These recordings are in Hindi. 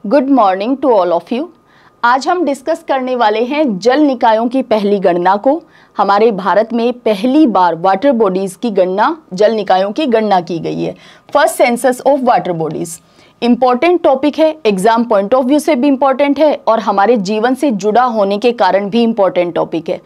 Good morning to all of you. आज हम डिस्कस करने वाले हैं जल निकायों की पहली गणना को। हमारे भारत में पहली बार वाटर बॉडीज की गणना, जल निकायों की गणना की गई है। First census of water bodies important topic है, एग्जाम पॉइंट ऑफ व्यू से भी इम्पॉर्टेंट है और हमारे जीवन से जुड़ा होने के कारण भी इम्पॉर्टेंट टॉपिक है।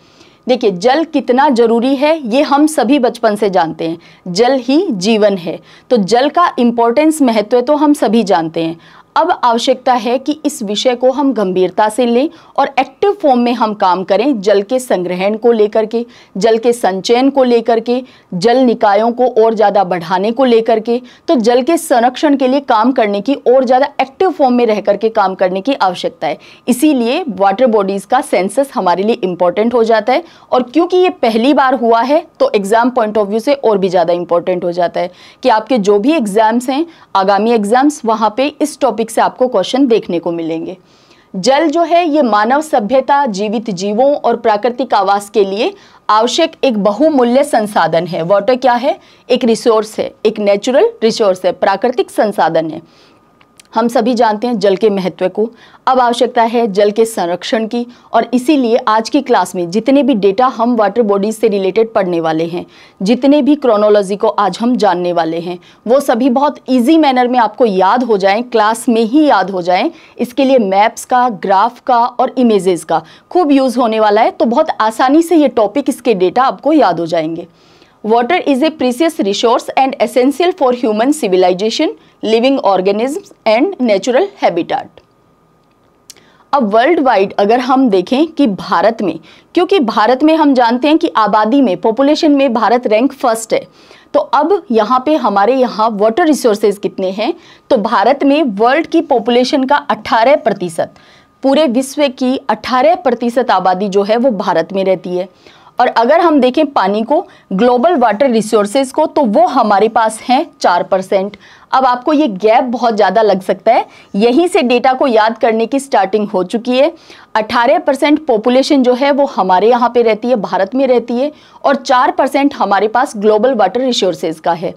देखिए, जल कितना जरूरी है ये हम सभी बचपन से जानते हैं। जल ही जीवन है, तो जल का इम्पोर्टेंस, महत्व तो हम सभी जानते हैं। अब आवश्यकता है कि इस विषय को हम गंभीरता से लें और एक्टिव फॉर्म में हम काम करें, जल के संग्रहण को लेकर के, जल के संचयन को लेकर के, जल निकायों को और ज़्यादा बढ़ाने को लेकर के। तो जल के संरक्षण के लिए काम करने की, और ज़्यादा एक्टिव फॉर्म में रह करके काम करने की आवश्यकता है। इसीलिए वाटर बॉडीज़ का सेंसस हमारे लिए इम्पोर्टेंट हो जाता है, और क्योंकि ये पहली बार हुआ है तो एग्जाम पॉइंट ऑफ व्यू से और भी ज़्यादा इंपॉर्टेंट हो जाता है कि आपके जो भी एग्जाम्स हैं, आगामी एग्जाम्स, वहाँ पे इस टॉपिक से आपको क्वेश्चन देखने को मिलेंगे। जल जो है ये मानव सभ्यता, जीवित जीवों और प्राकृतिक आवास के लिए आवश्यक एक बहुमूल्य संसाधन है। वाटर क्या है? एक रिसोर्स है, एक नेचुरल रिसोर्स है, प्राकृतिक संसाधन है। हम सभी जानते हैं जल के महत्व को। अब आवश्यकता है जल के संरक्षण की, और इसीलिए आज की क्लास में जितने भी डेटा हम वाटर बॉडीज से रिलेटेड पढ़ने वाले हैं, जितने भी क्रोनोलॉजी को आज हम जानने वाले हैं, वो सभी बहुत इजी मैनर में आपको याद हो जाएं, क्लास में ही याद हो जाएं। इसके लिए मैप्स का, ग्राफ का और इमेजेस का खूब यूज़ होने वाला है, तो बहुत आसानी से ये टॉपिक, इसके डेटा आपको याद हो जाएंगे। Water is a precious resource and essential for human civilization, living organisms and natural habitat. अब वर्ल्ड वाइड अगर हम देखें कि भारत में, क्योंकि भारत में हम जानते हैं कि आबादी में, पॉपुलेशन में भारत रैंक फर्स्ट है, तो अब यहाँ पे हमारे यहाँ वाटर रिसोर्सेज कितने हैं? तो भारत में वर्ल्ड की पॉपुलेशन का 18%, पूरे विश्व की 18% आबादी जो है वो भारत में रहती है। और अगर हम देखें पानी को, ग्लोबल वाटर रिसोर्सेज को, तो वो हमारे पास हैं 4%। अब आपको ये गैप बहुत ज़्यादा लग सकता है, यहीं से डेटा को याद करने की स्टार्टिंग हो चुकी है। 18% पॉपुलेशन जो है वो हमारे यहाँ पे रहती है, भारत में रहती है, और 4% हमारे पास ग्लोबल वाटर रिसोर्सेज का है।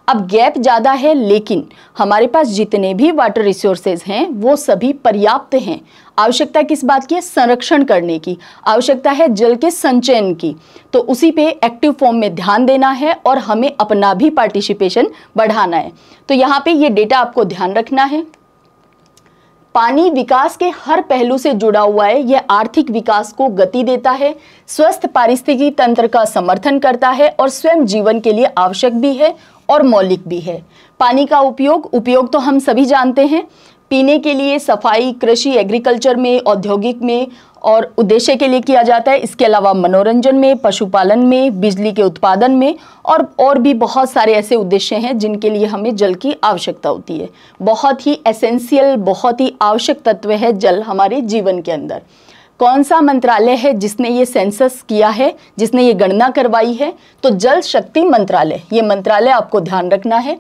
अब गैप ज़्यादा है, लेकिन हमारे पास जितने भी वाटर रिसोर्सेज हैं वो सभी पर्याप्त हैं। आवश्यकता किस बात की है? संरक्षण करने की। आवश्यकता है जल के संचयन की, तो उसी पे एक्टिव फॉर्म में ध्यान देना है और हमें अपना भी पार्टिसिपेशन बढ़ाना है। तो यहाँ पे ये डेटा आपको ध्यान रखना है। पानी विकास के हर पहलू से जुड़ा हुआ है। यह आर्थिक विकास को गति देता है, स्वस्थ पारिस्थितिकी तंत्र का समर्थन करता है और स्वयं जीवन के लिए आवश्यक भी है और मौलिक भी है। पानी का उपयोग तो हम सभी जानते हैं, पीने के लिए, सफाई, कृषि, एग्रीकल्चर में, औद्योगिक में और उद्देश्य के लिए किया जाता है। इसके अलावा मनोरंजन में, पशुपालन में, बिजली के उत्पादन में और भी बहुत सारे ऐसे उद्देश्य हैं जिनके लिए हमें जल की आवश्यकता होती है। बहुत ही एसेंशियल, बहुत ही आवश्यक तत्व है जल हमारे जीवन के अंदर। कौन सा मंत्रालय है जिसने ये सेंसस किया है, जिसने ये गणना करवाई है? तो जल शक्ति मंत्रालय। ये मंत्रालय आपको ध्यान रखना है,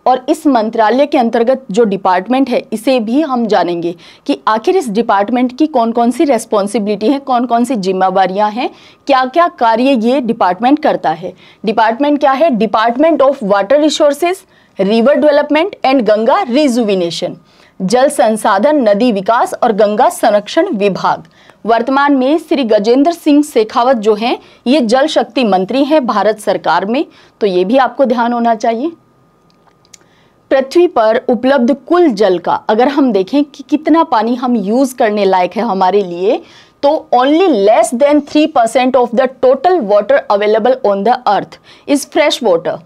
और इस मंत्रालय के अंतर्गत जो डिपार्टमेंट है इसे भी हम जानेंगे कि आखिर इस डिपार्टमेंट की कौन कौन सी रेस्पॉन्सिबिलिटी है, कौन कौन सी जिम्मेवारियां हैं, क्या क्या कार्य ये डिपार्टमेंट करता है। डिपार्टमेंट क्या है? Department of water resources, river development and Ganga rejuvenation. जल संसाधन, नदी विकास और गंगा संरक्षण विभाग। वर्तमान में श्री गजेंद्र सिंह शेखावत जो हैं ये जल शक्ति मंत्री हैं भारत सरकार में, तो ये भी आपको ध्यान होना चाहिए। पृथ्वी पर उपलब्ध कुल जल का अगर हम देखें कि कितना पानी हम यूज करने लायक है हमारे लिए, तो only less than 3% of the total water available on the earth is fresh water.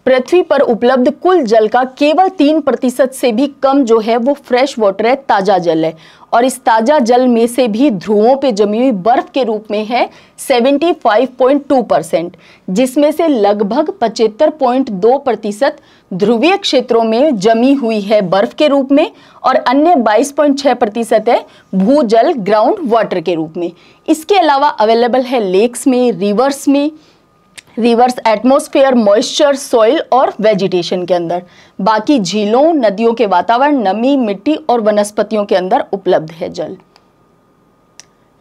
पृथ्वी पर उपलब्ध कुल जल का केवल 3% से भी कम जो है वो फ्रेश वाटर है, ताज़ा जल है। और इस ताज़ा जल में से भी ध्रुवों पे जमी हुई बर्फ के रूप में है 75.2%, जिसमें से लगभग 75.2% ध्रुवीय क्षेत्रों में जमी हुई है बर्फ के रूप में, और अन्य 22.6% है भूजल, ग्राउंड वाटर के रूप में। इसके अलावा अवेलेबल है लेक्स में, रिवर्स में, रिवर्स एटमॉस्फेयर, मॉइस्चर, सॉइल और वेजिटेशन के अंदर। बाकी झीलों, नदियों के वातावरण, नमी, मिट्टी और वनस्पतियों के अंदर उपलब्ध है जल।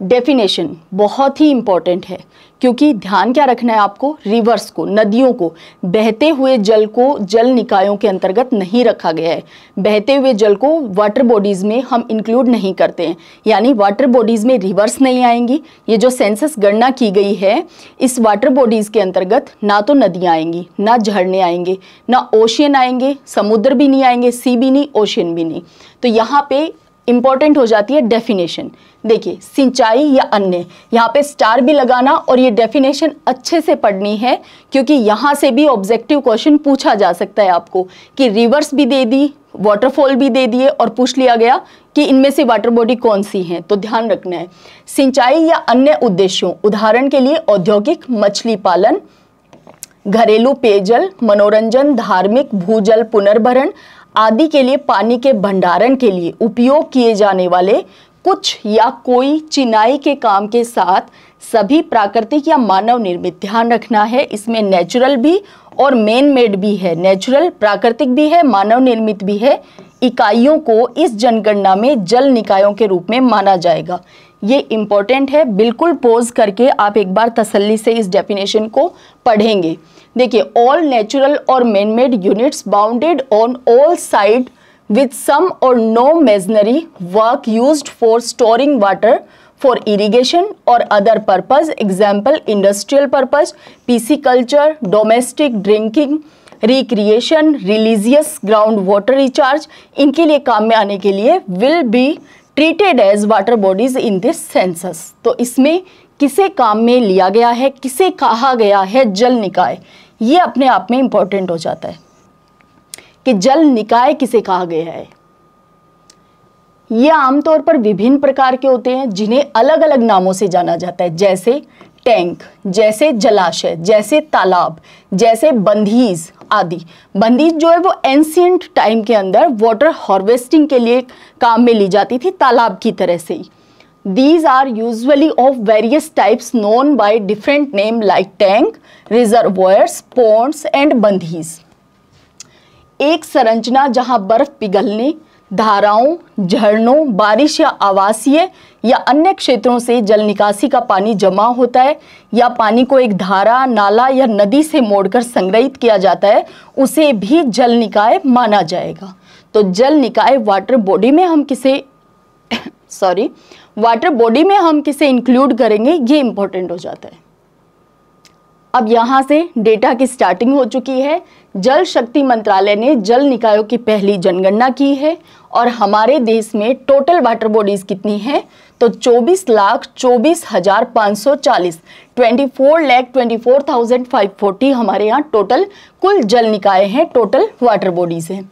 डेफिनेशन बहुत ही इंपॉर्टेंट है, क्योंकि ध्यान क्या रखना है आपको, रिवर्स को, नदियों को, बहते हुए जल को जल निकायों के अंतर्गत नहीं रखा गया है। बहते हुए जल को वाटर बॉडीज़ में हम इंक्लूड नहीं करते हैं, यानी वाटर बॉडीज़ में रिवर्स नहीं आएंगी। ये जो सेंसस गणना की गई है, इस वाटर बॉडीज़ के अंतर्गत ना तो नदियाँ आएंगी, ना झरने आएंगे, ना ओशियन आएंगे, समुद्र भी नहीं आएंगे, सी भी नहीं, ओशियन भी नहीं। तो यहाँ पे इंपॉर्टेंट हो जाती है डेफिनेशन। देखिए, सिंचाई या अन्य, यहाँ पे स्टार भी लगाना और ये डेफिनेशन अच्छे से पढ़नी है, क्योंकि यहाँ से भी ऑब्जेक्टिव क्वेश्चन पूछा जा सकता है आपको कि रिवर्स भी दे दी, वाटरफॉल भी दे दिए और पूछ लिया गया कि इनमें से वाटर बॉडी कौन सी हैं। तो ध्यान रखना है, सिंचाई या अन्य उद्देश्यों, उदाहरण के लिए औद्योगिक, मछली पालन, घरेलू पेयजल, मनोरंजन, धार्मिक, भूजल पुनर्भरण आदि के लिए पानी के भंडारण के लिए उपयोग किए जाने वाले कुछ या कोई चिनाई के काम के साथ सभी प्राकृतिक या मानव निर्मित, ध्यान रखना है इसमें नेचुरल भी और मैन मेड भी है, नेचुरल प्राकृतिक भी है, मानव निर्मित भी है, इकाइयों को इस जनगणना में जल निकायों के रूप में माना जाएगा। ये इंपॉर्टेंट है, बिल्कुल पॉज करके आप एक बार तसल्ली से इस डेफिनेशन को पढ़ेंगे। देखिए, ऑल नेचुरल और man made units bounded on all side with some or no machinery work used for storing water for irrigation or other purpose, example industrial purpose, pisciculture, domestic drinking, recreation, religious ground water recharge, इनके लिए काम में आने के लिए will be treated as water bodies in this census। तो इसमें किसे काम में लिया गया है, किसे कहा गया है जल निकाय, ये अपने आप में इंपॉर्टेंट हो जाता है कि जल निकाय किसे कहा गया है। ये आमतौर पर विभिन्न प्रकार के होते हैं जिन्हें अलग अलग नामों से जाना जाता है, जैसे टैंक, जैसे जलाशय, जैसे तालाब, जैसे बंधीज आदि। बंधीज जो है वो एंशिएंट टाइम के अंदर वाटर हार्वेस्टिंग के लिए काम में ली जाती थी, तालाब की तरह से ही। These are usually of various types known by different name like tank, reservoirs, ponds and बंधीज। एक संरचना जहां बर्फ पिघलने, धाराओं, झरनों, बारिश या आवासीय या अन्य क्षेत्रों से जल निकासी का पानी जमा होता है या पानी को एक धारा, नाला या नदी से मोड़कर संग्रहित किया जाता है, उसे भी जल निकाय माना जाएगा। तो जल निकाय वाटर बॉडी में हम किसे वाटर बॉडी में हम किसे इंक्लूड करेंगे, ये इंपॉर्टेंट हो जाता है। अब यहाँ से डेटा की स्टार्टिंग हो चुकी है। जल शक्ति मंत्रालय ने जल निकायों की पहली जनगणना की है और हमारे देश में टोटल वाटर बॉडीज कितनी हैं, तो 24,24,540, 24,24,540 हमारे यहाँ टोटल कुल जल निकाय हैं, टोटल वाटर बॉडीज हैं।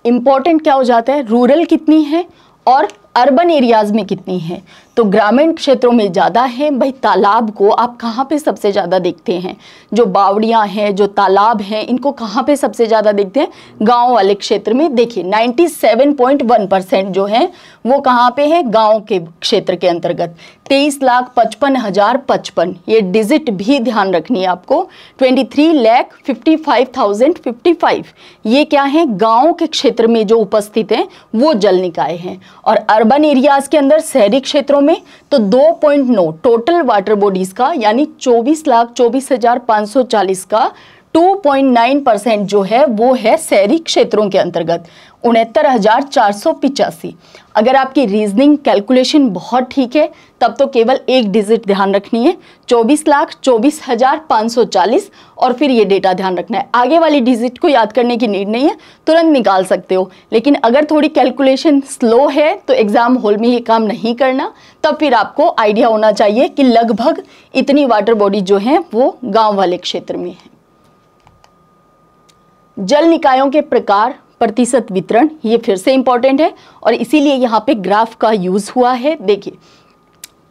इंपॉर्टेंट क्या हो जाता है, रूरल कितनी है और अर्बन एरियाज में कितनी है। तो ग्रामीण क्षेत्रों में ज़्यादा है। भाई, तालाब को आप कहाँ पे सबसे ज़्यादा देखते हैं, जो बावड़ियाँ हैं, जो तालाब हैं, इनको कहाँ पे सबसे ज़्यादा देखते हैं, गांव वाले क्षेत्र में। देखिए 97.1% जो है वो कहाँ पे है, गांव के क्षेत्र के अंतर्गत। 23,55,055 ये डिजिट भी ध्यान रखनी है आपको। 23,55,055 ये क्या है, गाँव के क्षेत्र में जो उपस्थित हैं वो जल निकाय हैं। और अर्बन एरियाज के अंदर, शहरी क्षेत्रों में, तो 2.9 टोटल वाटर बॉडीज का, यानी 24,24,540 का 2.9% जो है वो है शहरी क्षेत्रों के अंतर्गत, 69,485। अगर आपकी रीजनिंग कैलकुलेशन बहुत ठीक है तब तो केवल एक डिजिट ध्यान रखनी है, 24,24,540, और फिर ये डेटा ध्यान रखना है। आगे वाली डिजिट को याद करने की नीड नहीं है, तुरंत निकाल सकते हो। लेकिन अगर थोड़ी कैलकुलेशन स्लो है तो एग्जाम हॉल में ये काम नहीं करना, तब फिर आपको आइडिया होना चाहिए कि लगभग इतनी वाटर बॉडी जो है वो गाँव वाले क्षेत्र में है। जल निकायों के प्रकार, प्रतिशत वितरण, ये फिर से इंपॉर्टेंट है और इसीलिए यहाँ पे ग्राफ का यूज हुआ है। देखिए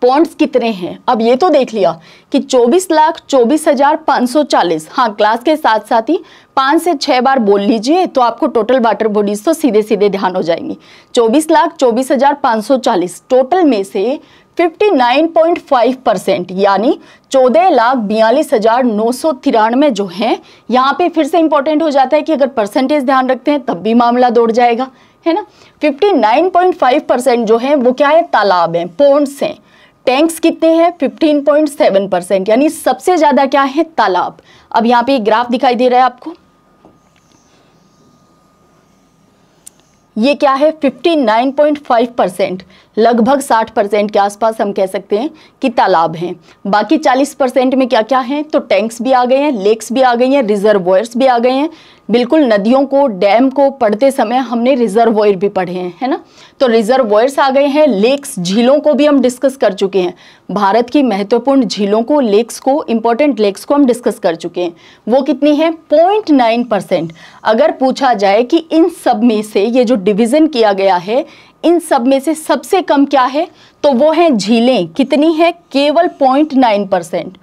पॉन्ड्स कितने हैं, अब ये तो देख लिया कि 24,24,540, हाँ क्लास के साथ साथ ही 5 से 6 बार बोल लीजिए तो आपको टोटल वाटर बॉडीज तो सीधे सीधे ध्यान हो जाएंगी। 24,24,540 टोटल में से 59.5% यानी 14,42,993 जो हैं, यहाँ पे फिर से इंपॉर्टेंट हो जाता है कि अगर परसेंटेज ध्यान रखते हैं तब भी मामला दौड़ जाएगा, है ना। 59.5% जो है वो क्या है, तालाब हैं, पॉन्ड्स हैं। टैंक्स कितने हैं? 15.7%, यानी सबसे ज्यादा क्या है? तालाब। अब यहाँ पे ग्राफ दिखाई दे रहा है आपको, ये क्या है? 59.5%, लगभग 60% के आसपास हम कह सकते हैं कि तालाब हैं। बाकी 40% में क्या क्या हैं? तो टैंक्स भी आ गए हैं, लेक्स भी आ गई हैं, रिजर्वॉयर्स भी आ गए हैं। बिल्कुल, नदियों को, डैम को पढ़ते समय हमने रिजर्वॉयर भी पढ़े हैं, है ना। तो रिजर्वॉयर्स आ गए हैं, लेक्स, झीलों को भी हम डिस्कस कर चुके हैं। भारत की महत्वपूर्ण झीलों को, लेक्स को, इंपॉर्टेंट लेक्स को हम डिस्कस कर चुके हैं। वो कितनी है? 0.9%। अगर पूछा जाए कि इन सब में से, ये जो डिवीजन किया गया है, इन सब में से सबसे कम क्या है? तो वो है झीलें। कितनी है? केवल 0.9%।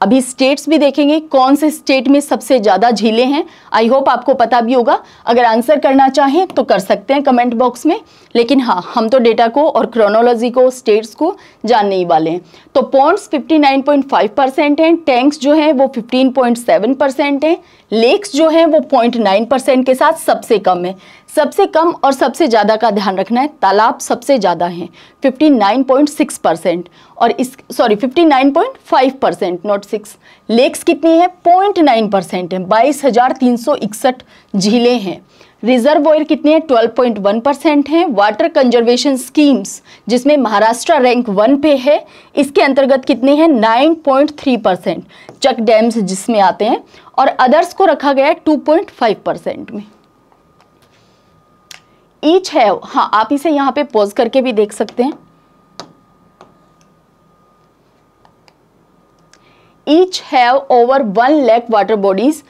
अभी स्टेट्स भी देखेंगे, कौन से स्टेट में सबसे ज्यादा झीलें हैं। आई होप आपको पता भी होगा, अगर आंसर करना चाहें तो कर सकते हैं कमेंट बॉक्स में। लेकिन हाँ, हम तो डेटा को और क्रोनोलॉजी को, स्टेट्स को जानने ही वाले हैं। तो पॉन्ड्स 59.5% हैं, टैंक्स जो हैं वो 15.7% हैं, लेक्स जो हैं वो 0.9% के साथ सबसे कम है। सबसे कम और सबसे ज़्यादा का ध्यान रखना है, तालाब सबसे ज़्यादा हैं 59.6%, और 59.5%, नॉट 6। लेक्स कितनी है? 0.9% है, 22,361 झीलें हैं। रिजर्वॉयर कितने हैं? 12.1% हैं। वाटर कंजर्वेशन स्कीम्स, जिसमें महाराष्ट्र रैंक 1 पे है, इसके अंतर्गत कितने हैं? 9.3%। चक डैम्स जिसमें आते हैं, और अदर्स को रखा गया है 2.5% में। ईच है, हाँ, आप इसे यहां पे पॉज करके भी देख सकते हैं। Each have over 1 lakh water bodies,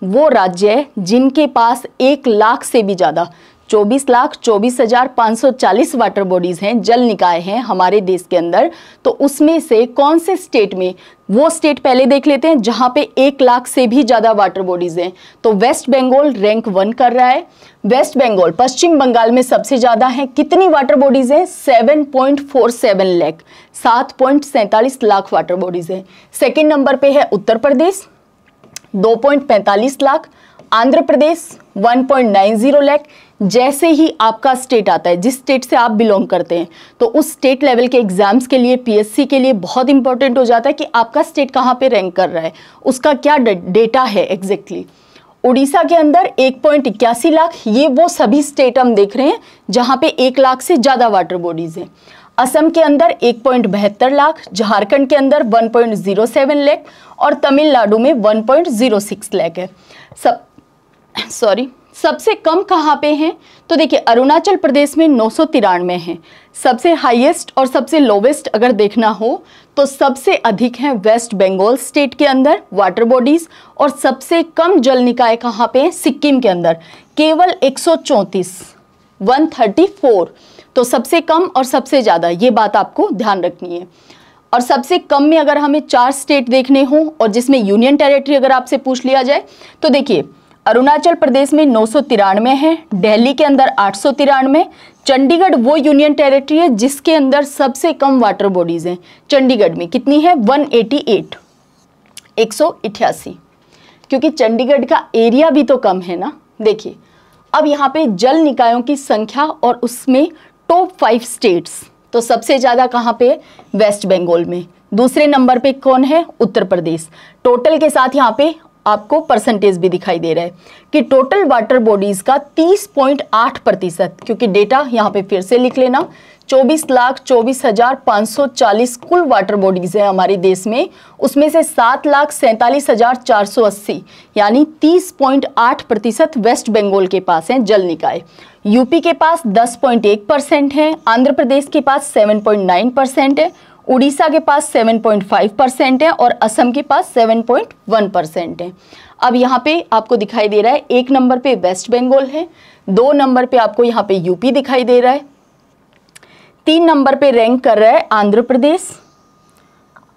वो राज्य है जिनके पास 1 लाख से भी ज्यादा, 24,24,540 वाटर बॉडीज हैं, जल निकाय हैं हमारे देश के अंदर। तो उसमें से कौन से स्टेट में, वो स्टेट पहले देख लेते हैं जहां पे 1 लाख से भी ज्यादा वाटर बॉडीज हैं। तो वेस्ट बंगाल रैंक 1 कर रहा है। वेस्ट बंगाल, पश्चिम बंगाल में सबसे ज्यादा है। कितनी वाटर बॉडीज हैं? 7.47 लाख, 7.47 लाख वाटर बॉडीज हैं। सेकेंड नंबर पे है उत्तर प्रदेश, 2.45 लाख। आंध्र प्रदेश 1.90 लाख। जैसे ही आपका स्टेट आता है, जिस स्टेट से आप बिलोंग करते हैं, तो उस स्टेट लेवल के एग्जाम्स के लिए, पीएससी के लिए बहुत इंपॉर्टेंट हो जाता है कि आपका स्टेट कहाँ पे रैंक कर रहा है, उसका क्या डेटा है एग्जैक्टली। उड़ीसा के अंदर 1.81 लाख, ये वो सभी स्टेट हम देख रहे हैं जहाँ पे 1 लाख से ज़्यादा वाटर बॉडीज हैं। असम के अंदर 1.72 लाख, झारखंड के अंदर 1.07 लाख, और तमिलनाडु में 1.06 लाख है। सबसे कम कहाँ पे हैं? तो देखिए, अरुणाचल प्रदेश में 993 हैं। सबसे हाईएस्ट और सबसे लोवेस्ट अगर देखना हो तो सबसे अधिक हैं वेस्ट बंगाल स्टेट के अंदर वाटर बॉडीज, और सबसे कम जल निकाय कहाँ पे हैं? सिक्किम के अंदर, केवल 134, 134। तो सबसे कम और सबसे ज़्यादा, ये बात आपको ध्यान रखनी है। और सबसे कम में अगर हमें 4 स्टेट देखने हों, और जिसमें यूनियन टेरिटरी अगर आपसे पूछ लिया जाए, तो देखिए, अरुणाचल प्रदेश में 993 है, दिल्ली के अंदर 893, चंडीगढ़ वो यूनियन टेरिटरी है जिसके अंदर सबसे कम वाटर बॉडीज हैं। चंडीगढ़ में कितनी है? 188, 188, क्योंकि चंडीगढ़ का एरिया भी तो कम है ना। देखिए, अब यहाँ पे जल निकायों की संख्या और उसमें टॉप 5 स्टेट्स, तो सबसे ज़्यादा कहाँ पे? वेस्ट बंगाल में। दूसरे नंबर पे कौन है? उत्तर प्रदेश। टोटल के साथ यहाँ पे आपको परसेंटेज भी दिखाई दे रहा है कि टोटल वाटर बॉडीज का 30.8%, क्योंकि डेटा यहाँ पे फिर से लिख लेना, 24,24,540 कुल वाटर बॉडीज है हमारे देश में, उसमें से 7,47,480 यानी 30.8% वेस्ट बंगाल के पास हैं जल निकाय। यूपी के पास 10.1% है, आंध्र प्रदेश के पास 7.9% है, उड़ीसा के पास 7.5% है, और असम के पास 7.1% है। अब यहाँ पे आपको दिखाई दे रहा है 1 नंबर पे वेस्ट बंगाल है, 2 नंबर पे आपको यहाँ पे यूपी दिखाई दे रहा है, 3 नंबर पे रैंक कर रहा है आंध्र प्रदेश,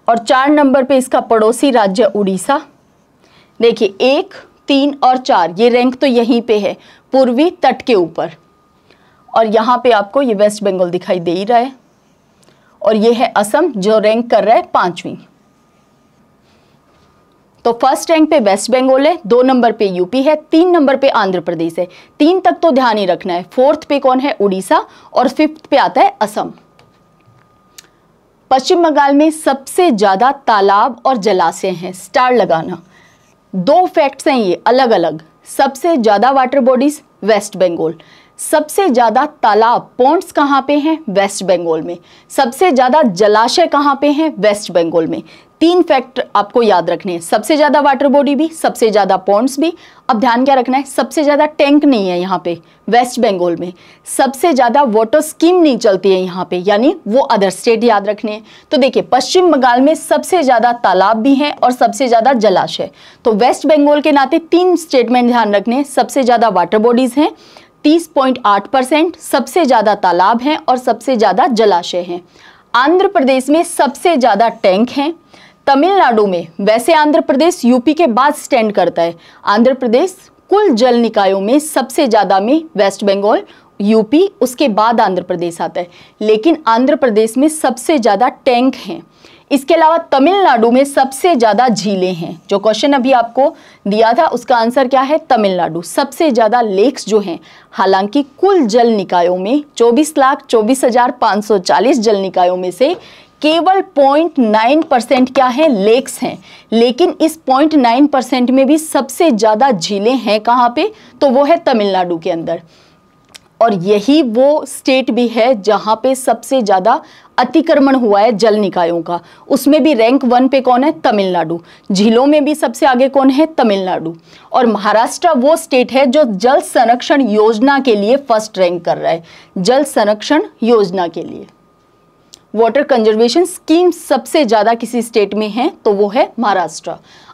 और 4 नंबर पे इसका पड़ोसी राज्य उड़ीसा। देखिए 1, 3 और 4 ये रैंक तो यहीं पे है, पूर्वी तट के ऊपर, और यहाँ पे आपको ये वेस्ट बंगाल दिखाई दे ही रहा है, और ये है असम जो रैंक कर रहा है 5वीं। तो फर्स्ट रैंक पे वेस्ट बंगाल है, 2 नंबर पे यूपी है, 3 नंबर पे आंध्र प्रदेश है, 3 तक तो ध्यान ही रखना है। 4th पे कौन है? उड़ीसा, और 5th पे आता है असम। पश्चिम बंगाल में सबसे ज्यादा तालाब और जलाशय हैं, स्टार लगाना। 2 फैक्ट्स हैं ये अलग अलग। सबसे ज्यादा वाटर बॉडीज वेस्ट बंगाल, सबसे ज्यादा तालाब पॉन्ड्स कहाँ पे हैं? वेस्ट बंगाल में। सबसे ज्यादा जलाशय कहाँ पे हैं? वेस्ट बंगाल में। 3 फैक्ट आपको याद रखने हैं, सबसे ज्यादा वाटर बॉडी भी, सबसे ज्यादा पॉन्ड्स भी। अब ध्यान क्या रखना है, सबसे ज्यादा टैंक नहीं है यहाँ पे वेस्ट बंगाल में, सबसे ज्यादा वाटर स्कीम नहीं चलती है यहाँ पे, यानी वो अदर स्टेट याद रखने हैं। तो देखिए पश्चिम बंगाल में सबसे ज्यादा तालाब भी हैं और सबसे ज्यादा जलाशय। तो वेस्ट बंगाल के नाते 3 स्टेटमेंट ध्यान रखने हैं, सबसे ज्यादा वाटर बॉडीज हैं 30.8%, सबसे ज्यादा तालाब हैं और सबसे ज्यादा जलाशय हैं। आंध्र प्रदेश में सबसे ज्यादा टैंक हैं। तमिलनाडु में, वैसे आंध्र प्रदेश यूपी के बाद स्टैंड करता है, आंध्र प्रदेश कुल जल निकायों में सबसे ज्यादा में वेस्ट बंगाल, यूपी, उसके बाद आंध्र प्रदेश आता है, लेकिन आंध्र प्रदेश में सबसे ज्यादा टैंक हैं। इसके अलावा तमिलनाडु में सबसे ज्यादा झीलें हैं। जो क्वेश्चन अभी आपको दिया था उसका आंसर क्या है? तमिलनाडु। सबसे ज्यादा लेक्स जो हैं, हालांकि कुल जल निकायों में 24,24,540 जल निकायों में से केवल 0.9% क्या है? लेक्स हैं, लेकिन इस 0.9% में भी सबसे ज्यादा झीलें हैं कहाँ पे? तो वो है तमिलनाडु के अंदर। और यही वो स्टेट भी है जहां पे सबसे ज्यादा अतिक्रमण हुआ है जल निकायों का। उसमें भी रैंक 1 पे कौन है? तमिलनाडु। झीलों में भी सबसे आगे कौन है? तमिलनाडु। और महाराष्ट्र वो स्टेट है जो जल संरक्षण योजना के लिए फर्स्ट रैंक कर रहा है, जल संरक्षण योजना के लिए। वाटर कंजर्वेशन स्कीम सबसे ज्यादा किसी स्टेट में है तो वो है महाराष्ट्र।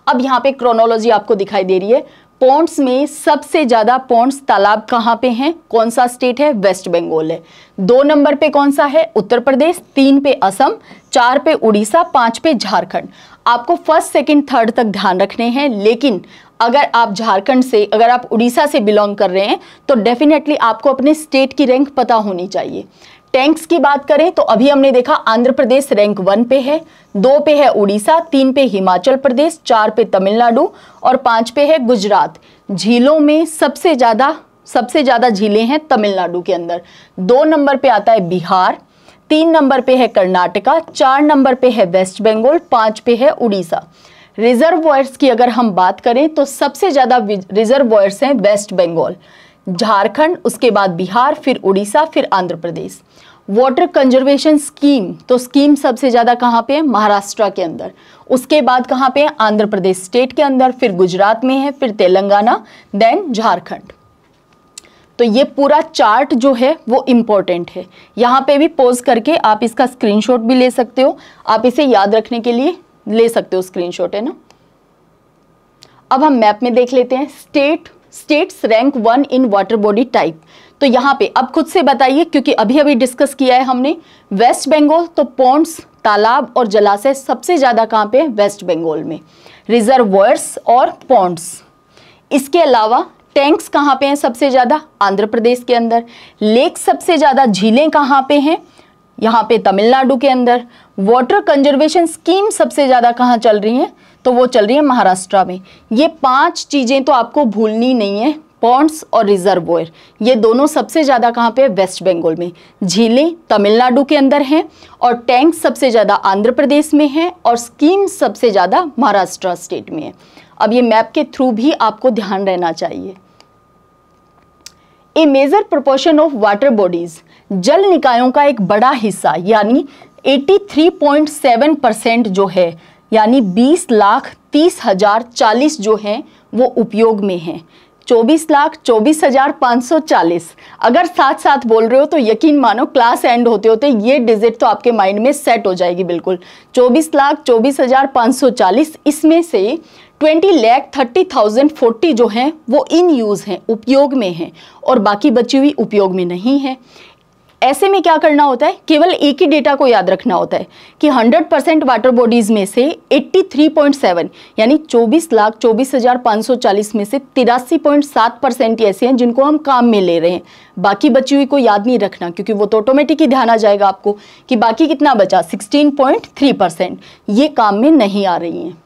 अब यहाँ पे क्रोनोलॉजी आपको दिखाई दे रही है। पॉन्ड्स में सबसे ज्यादा पॉन्ड्स तालाब कहाँ पे हैं? कौन सा स्टेट है? वेस्ट बंगाल है। 2 नंबर पे कौन सा है? उत्तर प्रदेश। 3 पे असम, 4 पे उड़ीसा, 5 पे झारखंड। आपको फर्स्ट, सेकंड, थर्ड तक ध्यान रखने हैं, लेकिन अगर आप झारखंड से, अगर आप उड़ीसा से बिलोंग कर रहे हैं तो डेफिनेटली आपको अपने स्टेट की रैंक पता होनी चाहिए। टैंक्स की बात करें तो अभी हमने देखा आंध्र प्रदेश रैंक 1 पे है, 2 पे है उड़ीसा, 3 पे हिमाचल प्रदेश, 4 पे तमिलनाडु और 5 पे है गुजरात। झीलों में सबसे ज्यादा झीलें हैं तमिलनाडु के अंदर। 2 नंबर पे आता है बिहार, 3 नंबर पे है कर्नाटका, 4 नंबर पे है वेस्ट बंगाल, 5 पे है उड़ीसा। रिजर्वॉयर्स की अगर हम बात करें तो सबसे ज्यादा रिजर्वॉयर्स हैं वेस्ट बंगाल, झारखंड, उसके बाद बिहार, फिर उड़ीसा, फिर Andhra Pradesh. Water conservation scheme, तो स्कीम सबसे ज्यादा कहाँ पे है? महाराष्ट्र के अंदर। उसके बाद कहाँ पे है? आंध्र प्रदेश स्टेट के अंदर, फिर गुजरात में है, फिर तेलंगाना, देन झारखंड। तो ये पूरा चार्ट जो है वो इंपॉर्टेंट है। यहाँ पे भी पॉज करके आप इसका स्क्रीनशॉट भी ले सकते हो, आप इसे याद रखने के लिए ले सकते हो स्क्रीनशॉट, है ना। अब हम मैप में देख लेते हैं states rank 1 in water body type. तो यहाँ पे अब खुद से बताइए, क्योंकि अभी डिस्कस किया है हमने वेस्ट बंगाल, तो पॉन्ड्स, तालाब और जलाशय सबसे ज्यादा कहाँ पे है? वेस्ट बंगाल में। रिजर्वॉयर्स और पॉन्ड्स। इसके अलावा टैंक्स कहाँ पे हैं सबसे ज्यादा? आंध्र प्रदेश के अंदर। लेक सबसे ज्यादा, झीलें कहाँ पे हैं? यहाँ पे तमिलनाडु के अंदर। वाटर कंजर्वेशन स्कीम सबसे ज्यादा कहाँ चल रही है? तो वो चल रही है महाराष्ट्र में। ये 5 चीजें तो आपको भूलनी नहीं है, पॉन्ड्स और रिजर्वॉयर, ये दोनों सबसे ज्यादा कहाँ पे? वेस्ट बंगाल में। झीलें तमिलनाडु के अंदर हैं और टैंक सबसे ज्यादा आंध्र प्रदेश में है और स्कीम सबसे ज्यादा महाराष्ट्र स्टेट में है। अब ये मैप के थ्रू भी आपको ध्यान रहना चाहिए। A major proportion of water bodies, जल निकायों का एक बड़ा हिस्सा यानी 83.7% जो है, यानी 20,30,040 जो हैं वो उपयोग में हैं। 24,24,540 अगर साथ साथ बोल रहे हो तो यकीन मानो क्लास एंड होते होते ये डिजिट तो आपके माइंड में सेट हो जाएगी बिल्कुल। 24,24,540, इसमें से 20,30,040 जो हैं वो इन यूज़ हैं, उपयोग में हैं, और बाकी बची हुई उपयोग में नहीं है। ऐसे में क्या करना होता है? केवल एक ही डेटा को याद रखना होता है कि 100% वाटर बॉडीज में से 83.7 यानी 24,24,540 में से 83.7% ऐसे हैं जिनको हम काम में ले रहे हैं। बाकी बची हुई को याद नहीं रखना, क्योंकि वो तो ऑटोमेटिक ही ध्यान आ जाएगा आपको कि बाकी कितना बचा, 16.3%, ये काम में नहीं आ रही हैं।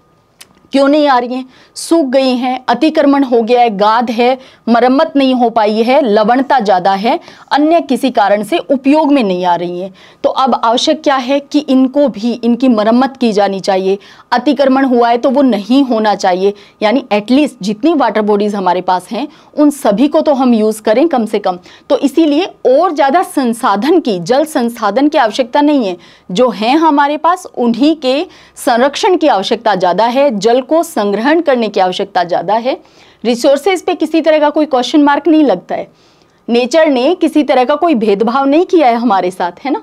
क्यों नहीं आ रही हैं? सूख गई हैं, अतिक्रमण हो गया है, गाद है, मरम्मत नहीं हो पाई है, लवणता ज़्यादा है, अन्य किसी कारण से उपयोग में नहीं आ रही हैं। तो अब आवश्यक क्या है कि इनको भी, इनकी मरम्मत की जानी चाहिए। अतिक्रमण हुआ है तो वो नहीं होना चाहिए, यानी एटलीस्ट जितनी वाटर बॉडीज़ हमारे पास हैं उन सभी को तो हम यूज़ करें कम से कम। तो इसीलिए और ज़्यादा संसाधन की, जल संसाधन की आवश्यकता नहीं है, जो हैं हमारे पास उन्हीं के संरक्षण की आवश्यकता ज़्यादा है, जल को संग्रहण करने की आवश्यकता ज़्यादा है। रिसोर्सेज पे किसी तरह का कोई क्वेश्चन मार्क नहीं लगता है, नेचर ने किसी तरह का कोई भेदभाव नहीं किया है हमारे साथ, है ना।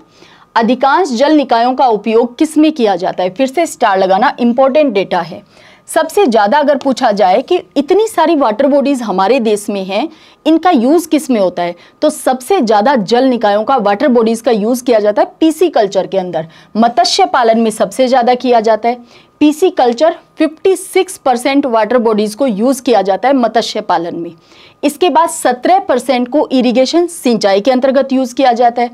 अधिकांश जल निकायों का उपयोग किस में किया जाता है? फिर से स्टार लगाना इंपॉर्टेंट डेटा है। सबसे ज़्यादा अगर पूछा जाए कि इतनी सारी वाटर बॉडीज़ हमारे देश में हैं, इनका यूज़ किस में होता है, तो सबसे ज़्यादा जल निकायों का, वाटर बॉडीज़ का यूज़ किया जाता है पीसी कल्चर के अंदर। मत्स्य पालन में सबसे ज़्यादा किया जाता है पीसी कल्चर, 56% वाटर बॉडीज़ को यूज़ किया जाता है मत्स्य पालन में। इसके बाद 17% को इरिगेशन, सिंचाई के अंतर्गत यूज़ किया जाता है।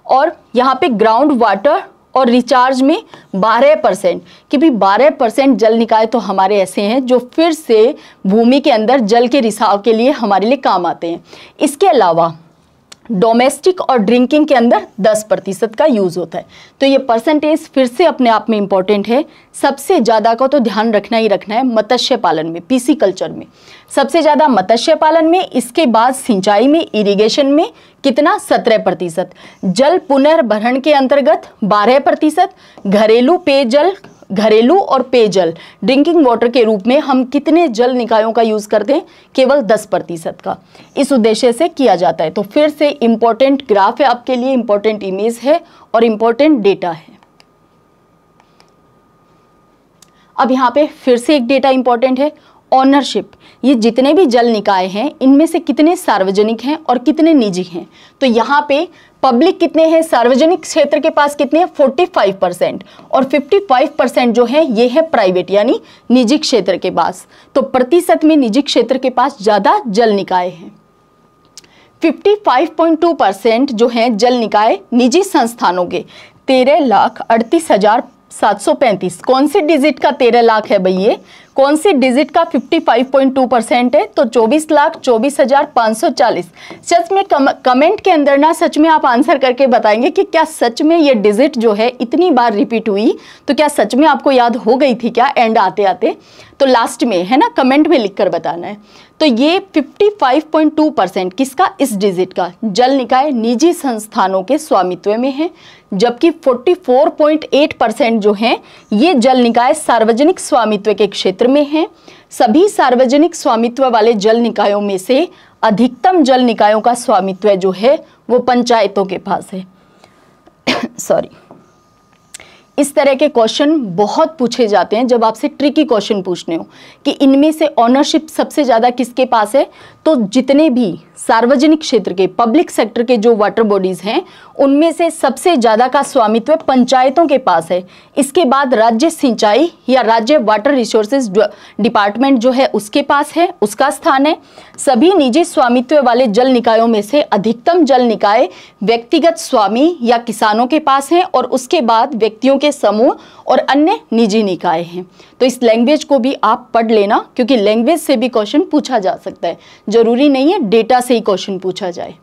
और यहाँ पे ग्राउंड वाटर और रिचार्ज में 12%, कि भी 12% जल निकाय तो हमारे ऐसे हैं जो फिर से भूमि के अंदर जल के रिसाव के लिए हमारे लिए काम आते हैं। इसके अलावा डोमेस्टिक और ड्रिंकिंग के अंदर 10% का यूज़ होता है। तो ये परसेंटेज फिर से अपने आप में इम्पॉर्टेंट है। सबसे ज़्यादा का तो ध्यान रखना ही रखना है मत्स्य पालन में, पीसी कल्चर में सबसे ज़्यादा मत्स्य पालन में। इसके बाद सिंचाई में, इरिगेशन में कितना? 17%। जल पुनर्भरण के अंतर्गत 12%। घरेलू और पेयजल, ड्रिंकिंग वाटर के रूप में हम कितने जल निकायों का यूज़ करते हैं? केवल 10% का। इस उद्देश्य से किया जाता है। तो फिर से इम्पोर्टेंट ग्राफ है आपके लिए, इम्पोर्टेंट इमेज है और इम्पोर्टेंट डेटा है। अब यहाँ पे फिर से एक डेटा इंपॉर्टेंट है, ऑनरशिप। ये जितने भी जल निकाय हैं इनमें से कितने सार्वजनिक हैं और कितने निजी हैं? तो यहाँ पे पब्लिक कितने हैं, सार्वजनिक क्षेत्र के पास कितने हैं? 45%। और 55% जो है ये है प्राइवेट, यानी निजी क्षेत्र के पास। तो प्रतिशत में निजी क्षेत्र के पास ज़्यादा जल निकाय हैं। 55.2% जो हैं जल निकाय निजी संस्थानों के, 13,38,735। कौन सी डिजिट का 13 लाख है भाई? ये कौन सी डिजिट का 55.2% है? तो 24,24,540। सच में कमेंट के अंदर ना, सच में आप आंसर करके बताएंगे कि क्या सच में ये डिजिट जो है इतनी बार रिपीट हुई, तो क्या सच में आपको याद हो गई थी क्या एंड आते आते? तो लास्ट में है ना, कमेंट में लिखकर बताना है। तो ये 55.2% किसका? इस डिजिट का जल निकाय निजी संस्थानों के स्वामित्व में है, जबकि 44.8% जो हैं ये जल निकाय सार्वजनिक स्वामित्व के क्षेत्र में हैं। सभी सार्वजनिक स्वामित्व वाले जल निकायों में से अधिकतम जल निकायों का स्वामित्व जो है वो पंचायतों के पास है। सॉरी, इस तरह के क्वेश्चन बहुत पूछे जाते हैं जब आपसे ट्रिकी क्वेश्चन पूछने हो कि इनमें से ऑनरशिप सबसे ज़्यादा किसके पास है। तो जितने भी सार्वजनिक क्षेत्र के, पब्लिक सेक्टर के जो वाटर बॉडीज़ हैं उनमें से सबसे ज़्यादा का स्वामित्व पंचायतों के पास है। इसके बाद राज्य सिंचाई या राज्य वाटर रिसोर्सेज डिपार्टमेंट जो है उसके पास है, उसका स्थान है। सभी निजी स्वामित्व वाले जल निकायों में से अधिकतम जल निकाय व्यक्तिगत स्वामी या किसानों के पास हैं और उसके बाद व्यक्तियों के समूह और अन्य निजी निकाय हैं। तो इस लैंग्वेज को भी आप पढ़ लेना, क्योंकि लैंग्वेज से भी क्वेश्चन पूछा जा सकता है, जरूरी नहीं है डेटा से ही क्वेश्चन पूछा जाए।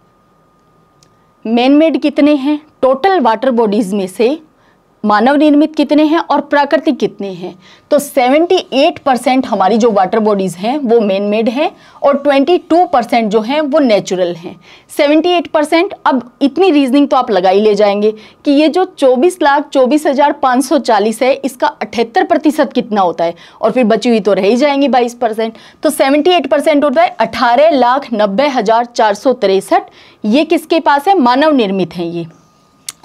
मैन मेड कितने हैं? टोटल वाटर बॉडीज में से मानव निर्मित कितने हैं और प्राकृतिक कितने हैं? तो 78% हमारी जो वाटर बॉडीज़ हैं वो मैन मेड हैं और 22% जो हैं वो नेचुरल हैं। 78%। अब इतनी रीजनिंग तो आप लगा ही ले जाएंगे कि ये जो 24,24,540 है इसका 78% कितना होता है, और फिर बची हुई तो रह ही जाएंगी 22%। तो 78% होता है 18,90,463। ये किसके पास है? मानव निर्मित हैं। ये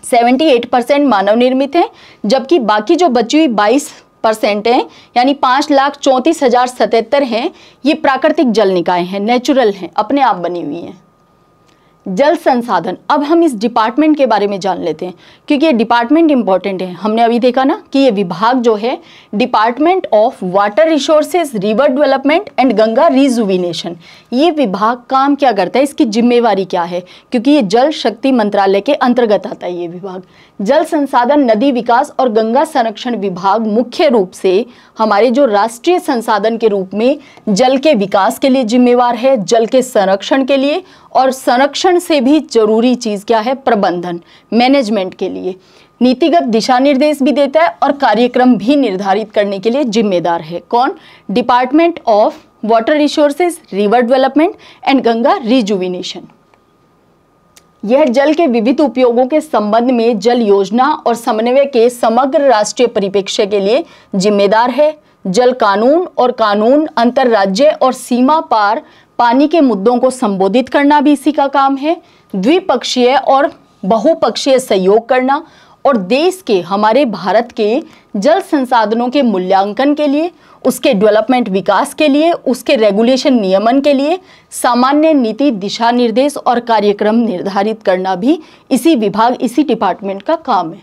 78% मानव निर्मित हैं, जबकि बाकी जो बची हुई 22% हैं यानी 5,34,077 हैं, ये प्राकृतिक जल निकाय हैं, नेचुरल हैं, अपने आप बनी हुई हैं। जल संसाधन। अब हम इस डिपार्टमेंट के बारे में जान लेते हैं क्योंकि ये डिपार्टमेंट इंपॉर्टेंट है। हमने अभी देखा ना कि ये विभाग जो है department of water resources, river development and Ganga rejuvenation, ये विभाग काम क्या करता है, इसकी जिम्मेवारी क्या है, क्योंकि ये जल शक्ति मंत्रालय के अंतर्गत आता है ये विभाग। जल संसाधन, नदी विकास और गंगा संरक्षण विभाग मुख्य रूप से हमारे जो राष्ट्रीय संसाधन के रूप में जल के विकास के लिए जिम्मेवार है, जल के संरक्षण के लिए, और संरक्षण से भी जरूरी चीज क्या है, प्रबंधन, मैनेजमेंट के लिए नीतिगत दिशा निर्देश भी देता है और कार्यक्रम भी निर्धारित करने के लिए जिम्मेदार है। कौन? Department of water resources, river development and Ganga rejuvenation. यह जल के विविध उपयोगों के संबंध में जल योजना और समन्वय के समग्र राष्ट्रीय परिप्रेक्ष्य के लिए जिम्मेदार है। जल कानून और कानून, अंतर्राज्य और सीमा पार पानी के मुद्दों को संबोधित करना भी इसी का काम है। द्विपक्षीय और बहुपक्षीय सहयोग करना और देश के, हमारे भारत के जल संसाधनों के मूल्यांकन के लिए, उसके डेवलपमेंट विकास के लिए, उसके रेगुलेशन नियमन के लिए सामान्य नीति, दिशा निर्देश और कार्यक्रम निर्धारित करना भी इसी विभाग, इसी डिपार्टमेंट का काम है।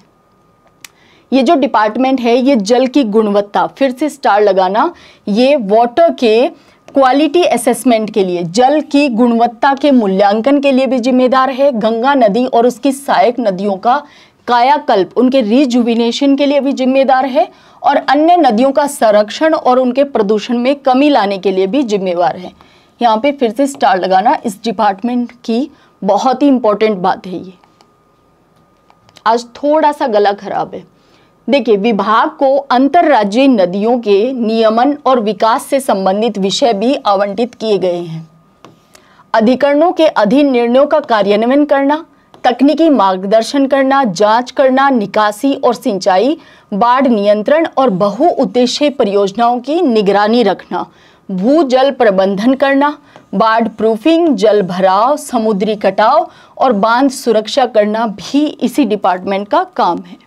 ये जो डिपार्टमेंट है ये जल की गुणवत्ता, फिर से स्टार लगाना, ये वाटर के क्वालिटी असेसमेंट के लिए, जल की गुणवत्ता के मूल्यांकन के लिए भी जिम्मेदार है। गंगा नदी और उसकी सहायक नदियों का कायाकल्प, उनके रिजुविनेशन के लिए भी जिम्मेदार है, और अन्य नदियों का संरक्षण और उनके प्रदूषण में कमी लाने के लिए भी जिम्मेवार है। यहाँ पे फिर से स्टार लगाना, इस डिपार्टमेंट की बहुत ही इंपॉर्टेंट बात है ये। आज थोड़ा सा गला खराब है। देखिए, विभाग को अंतर्राज्यीय नदियों के नियमन और विकास से संबंधित विषय भी आवंटित किए गए हैं। अधिकरणों के अधीन निर्णयों का कार्यान्वयन करना, तकनीकी मार्गदर्शन करना, जांच करना, निकासी और सिंचाई, बाढ़ नियंत्रण और बहुउद्देशीय परियोजनाओं की निगरानी रखना, भूजल प्रबंधन करना, बाढ़ प्रूफिंग, जल भराव, समुद्री कटाव और बांध सुरक्षा करना भी इसी डिपार्टमेंट का काम है।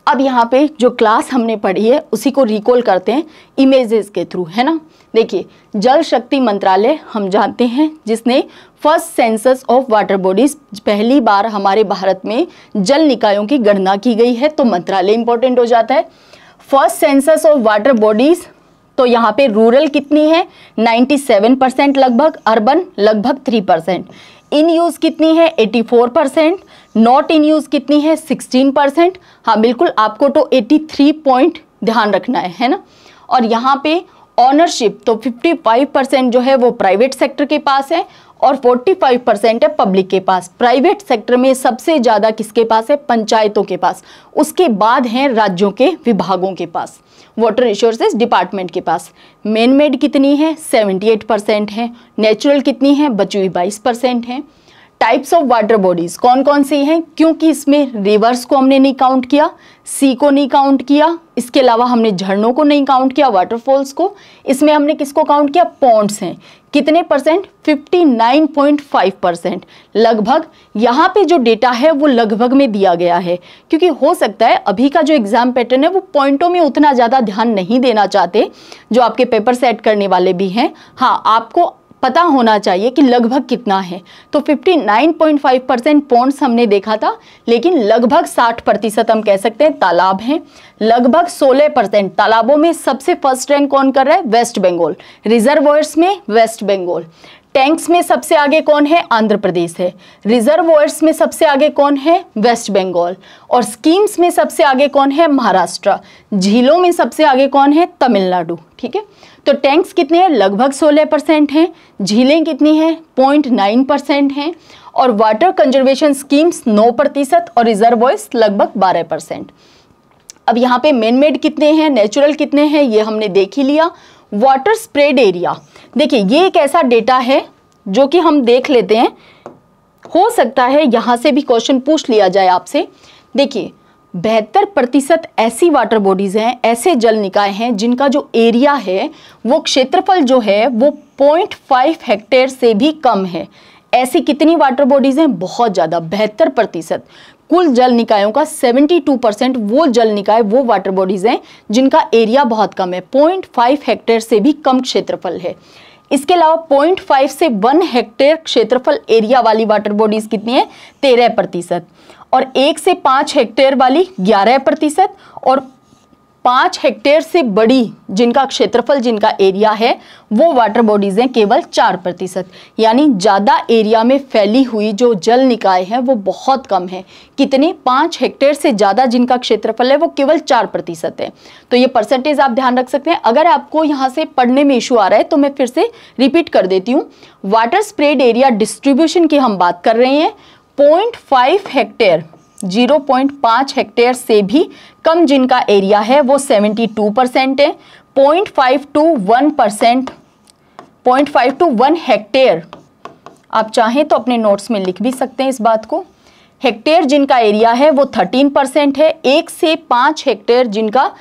अब यहाँ पे जो क्लास हमने पढ़ी है उसी को रिकॉल करते हैं इमेजेस के थ्रू, है ना। देखिए, जल शक्ति मंत्रालय हम जानते हैं जिसने first census of water bodies, पहली बार हमारे भारत में जल निकायों की गणना की गई है, तो मंत्रालय इंपॉर्टेंट हो जाता है। First census of water bodies, तो यहाँ पे रूरल कितनी है, 97% लगभग, अर्बन लगभग 3%, इन यूज कितनी है 84%, नॉट इन यूज कितनी है 16%। हाँ बिल्कुल, आपको तो 83 पॉइंट ध्यान रखना है ना। और यहाँ पे ऑनरशिप तो 55% जो है वो प्राइवेट सेक्टर के पास है और 45% है पब्लिक के पास। प्राइवेट सेक्टर में सबसे ज़्यादा किसके पास है, पंचायतों के पास, उसके बाद हैं राज्यों के विभागों के पास, वाटर रिसोर्सेज डिपार्टमेंट के पास। मैन मेड कितनी है 78% है, नेचुरल कितनी है बची हुई 22% है। टाइप्स ऑफ वाटर बॉडीज कौन कौन सी हैं, क्योंकि इसमें रिवर्स को हमने नहीं काउंट किया, सी को नहीं काउंट किया, इसके अलावा हमने झरनों को नहीं काउंट किया, वाटरफॉल्स को, इसमें हमने किसको काउंट किया, पॉन्ड्स हैं। कितने परसेंट, 59.5% लगभग। यहाँ पे जो डेटा है वो लगभग में दिया गया है क्योंकि हो सकता है अभी का जो एग्जाम पैटर्न है वो पॉइंटों में उतना ज़्यादा ध्यान नहीं देना चाहते जो आपके पेपर सेट करने वाले भी हैं। हाँ, आपको पता होना चाहिए कि लगभग कितना है, तो 59.5% पॉन्ड्स हमने देखा था, लेकिन लगभग 60% हम कह सकते हैं तालाब हैं। लगभग 16% तालाबों में सबसे फर्स्ट रैंक कौन कर रहा है, वेस्ट बंगाल। रिजर्वॉयर्स में वेस्ट बंगाल। टैंक्स में सबसे आगे कौन है, आंध्र प्रदेश है। रिजर्वॉयर्स में सबसे आगे कौन है, वेस्ट बंगाल। और स्कीम्स में सबसे आगे कौन है, महाराष्ट्र। झीलों में सबसे आगे कौन है, तमिलनाडु। ठीक है, तो टैंक्स कितने हैं, लगभग 16% हैं। झीलें कितनी हैं, 0.9% हैं। और वाटर कंजर्वेशन स्कीम्स 9% और रिजर्वॉयर्स लगभग 12%। अब यहाँ पे मैन मेड कितने हैं, नेचुरल कितने हैं, ये हमने देख ही लिया। वाटर स्प्रेड एरिया, देखिए ये एक ऐसा डेटा है जो कि हम देख लेते हैं, हो सकता है यहाँ से भी क्वेश्चन पूछ लिया जाए आपसे। देखिए 72% ऐसी वाटर बॉडीज हैं, ऐसे जल निकाय हैं जिनका जो एरिया है वो क्षेत्रफल जो है वो 0.5 हेक्टेयर से भी कम है। ऐसी कितनी वाटर बॉडीज हैं, बहुत ज़्यादा, 72%। कुल जल निकायों का 72% वो जल निकाय, वो वाटर बॉडीज हैं जिनका एरिया बहुत कम है, 0.5 हेक्टेयर से भी कम क्षेत्रफल है। इसके अलावा 0.5 से 1 हेक्टेयर क्षेत्रफल एरिया वाली वाटर बॉडीज कितनी है? 13%। और 1 से 5 हेक्टेयर वाली 11%, और 5 हेक्टेयर से बड़ी जिनका क्षेत्रफल, जिनका एरिया है, वो वाटर बॉडीज हैं केवल 4%। यानी ज़्यादा एरिया में फैली हुई जो जल निकाय हैं वो बहुत कम है। कितने? 5 हेक्टेयर से ज़्यादा जिनका क्षेत्रफल है वो केवल 4% है। तो ये परसेंटेज आप ध्यान रख सकते हैं। अगर आपको यहाँ से पढ़ने में इशू आ रहा है तो मैं फिर से रिपीट कर देती हूँ। वाटर स्प्रेड एरिया डिस्ट्रीब्यूशन की हम बात कर रहे हैं। 0.5 हेक्टेयर, 0.5 हेक्टेयर से भी कम जिनका एरिया है वो 72% है। 0.5 to 1%, 0.5 to 1 हेक्टेयर, आप चाहें तो अपने नोट्स में लिख भी सकते हैं इस बात को। हेक्टेयर जिनका एरिया है वो 13% है। 1 से 5 हेक्टेयर जिनका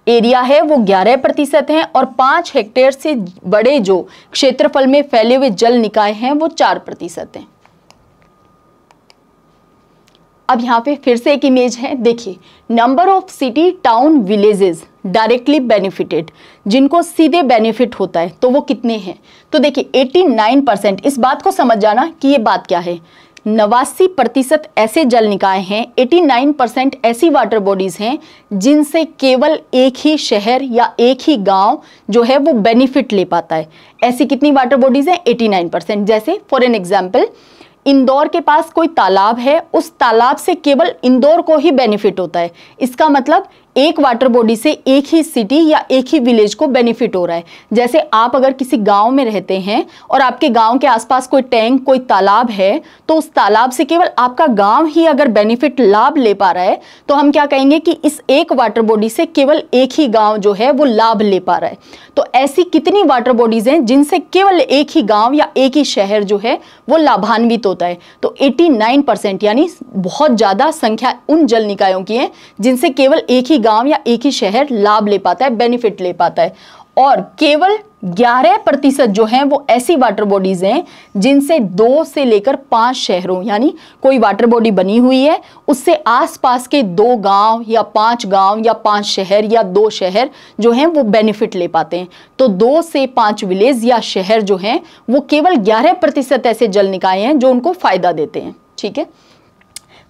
एरिया है वो 11% है, और 5 हेक्टेयर से बड़े जो क्षेत्रफल में फैले हुए जल निकाय हैं वो 4% हैं। अब यहाँ पे फिर से एक इमेज है, देखिए। Number of city town villages directly benefited, जिनको सीधे बेनिफिट होता है, तो वो कितने हैं? तो देखिए 89%। इस बात को समझ जाना कि ये बात क्या है। 89% ऐसे जल निकाय हैं, 89% ऐसी वाटर बॉडीज हैं जिनसे केवल एक ही शहर या एक ही गांव जो है वो बेनिफिट ले पाता है। ऐसी कितनी वाटर बॉडीज हैं? 89%। जैसे फॉर एन एग्जाम्पल, इंदौर के पास कोई तालाब है, उस तालाब से केवल इंदौर को ही बेनिफिट होता है। इसका मतलब एक वाटर बॉडी से एक ही सिटी या एक ही विलेज को बेनिफिट हो रहा है। जैसे आप अगर किसी गांव में रहते हैं और आपके गांव के आसपास कोई टैंक, कोई तालाब है, तो उस तालाब से केवल आपका गांव ही अगर बेनिफिट लाभ ले पा रहा है तो हम क्या कहेंगे कि इस एक वाटर बॉडी से केवल एक ही गांव जो है वो लाभ ले पा रहा है। तो ऐसी कितनी वाटर बॉडीज हैं जिनसे केवल एक ही गांव या एक ही शहर जो है वो लाभान्वित होता है? तो 89%, यानी बहुत ज्यादा संख्या उन जल निकायों की है जिनसे केवल एक ही गांव या एक ही शहर लाभ ले पाता है, बेनिफिट ले पाता है। और केवल 11% जो हैं वो ऐसी वाटर बॉडीज हैं जिनसे 2 से लेकर 5 शहरों, यानी कोई वाटर बॉडी बनी हुई है, उससे आसपास के 2 गांव या 5 गांव या 5 शहर या 2 शहर जो हैं वो बेनिफिट ले पाते हैं। तो 2 से 5 विलेज या शहर जो हैं वो केवल 11% ऐसे जल निकाय हैं जो उनको फायदा देते हैं। ठीक है,